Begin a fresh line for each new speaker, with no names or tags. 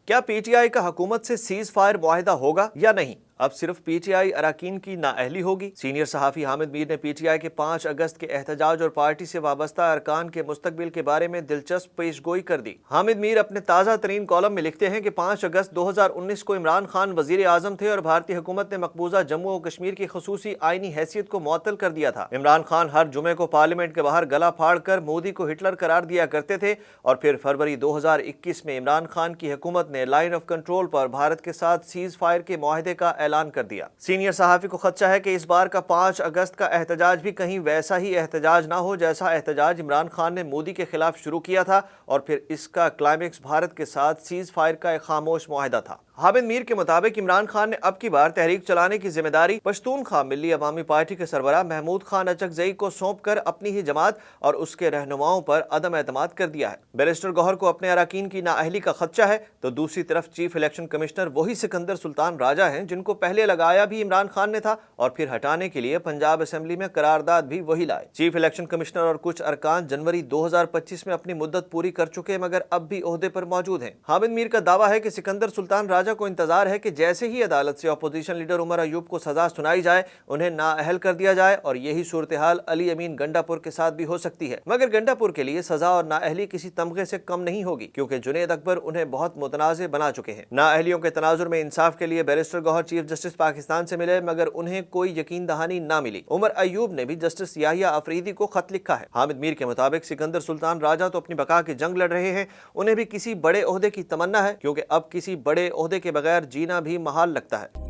क्या पीटीआई का हुकूमत से सीज फायर मुआहिदा होगा या नहीं? अब सिर्फ पीटीआई अरकान की नाअहली होगी। सीनियर सहाफ़ी हामिद मीर ने पीटीआई के 5 अगस्त के एहतजाज और पार्टी से वाबस्ता अरकान के मुस्तकबिल के बारे में दिलचस्प पेशगोई कर दी। हामिद मीर अपने ताज़ा तरीन कॉलम में लिखते हैं कि 5 अगस्त 2019 को इमरान खान वजीर आज़म थे और भारतीय हुकूमत ने मकबूजा जम्मू और कश्मीर की खसूसी आईनी हैसियत को मुअत्तल कर दिया था। इमरान खान हर जुमे को पार्लियामेंट के बाहर गला फाड़ कर मोदी को हिटलर करार दिया करते थे और फिर फरवरी 2021 में इमरान खान की हुकूमत ने लाइन ऑफ कंट्रोल पर भारत के साथ सीज फायर के मुआहदे का ऐलान कर दिया। सीनियर सहाफ़ी को खदशा है कि इस बार का 5 अगस्त का एहतजाज भी कहीं वैसा ही एहतजाज ना हो जैसा एहतजाज इमरान खान ने मोदी के खिलाफ शुरू किया था और फिर इसका क्लाइमेक्स भारत के साथ सीज फायर का एक खामोश मुआहदा था। हामिद मीर के मुताबिक इमरान खान ने अब की बार तहरीक चलाने की जिम्मेदारी पश्तूनख्वा मिल्ली अवामी पार्टी के सरबराह महमूद खान अचकजई को सौंप कर अपनी ही जमात और उसके रहनुमाओं पर अदम एतमाद कर दिया है। बैरिस्टर गौहर को अपने अरकान की नाअहली का खदशा है तो दूसरी तरफ चीफ इलेक्शन कमिश्नर वही सिकंदर सुल्तान राजा हैं जिनको पहले लगाया भी इमरान खान ने था और फिर हटाने के लिए पंजाब असेंबली में करारदाद भी वही लाए। चीफ इलेक्शन कमिश्नर और कुछ अरकान जनवरी 2025 में अपनी मुद्दत पूरी कर चुके मगर अब भी ओहदे पर मौजूद हैं। हामिद मीर का दावा है कि सिकंदर सुल्तान राजा को इंतजार है कि जैसे ही अदालत से अपोजिशन लीडर उमर अयूब को सजा सुनाई जाए उन्हें नाअहल कर दिया जाए और यही सूरत हाल अली अमीन गंडापुर के साथ भी हो सकती है। मगर गंडापुर के लिए सजा और नाअहली किसी तमगे से कम नहीं होगी क्योंकि जुनैद अकबर उन्हें बहुत मुतनाज़े बना चुके हैं। नाअहलियों के तनाजुर में इंसाफ के लिए barrister Gohar chief justice Pakistan से मिले मगर उन्हें कोई यकीन दहानी ना मिली। उमर अयूब ने भी जस्टिस याहिया अफरीदी को खत लिखा है। हामिद मीर के मुताबिक सिकंदर सुल्तान राजा तो अपनी बका की जंग लड़ रहे हैं, उन्हें भी किसी बड़े ओहदे की तमन्ना है क्योंकि अब किसी बड़े ओहदे के बगैर जीना भी महाल लगता है।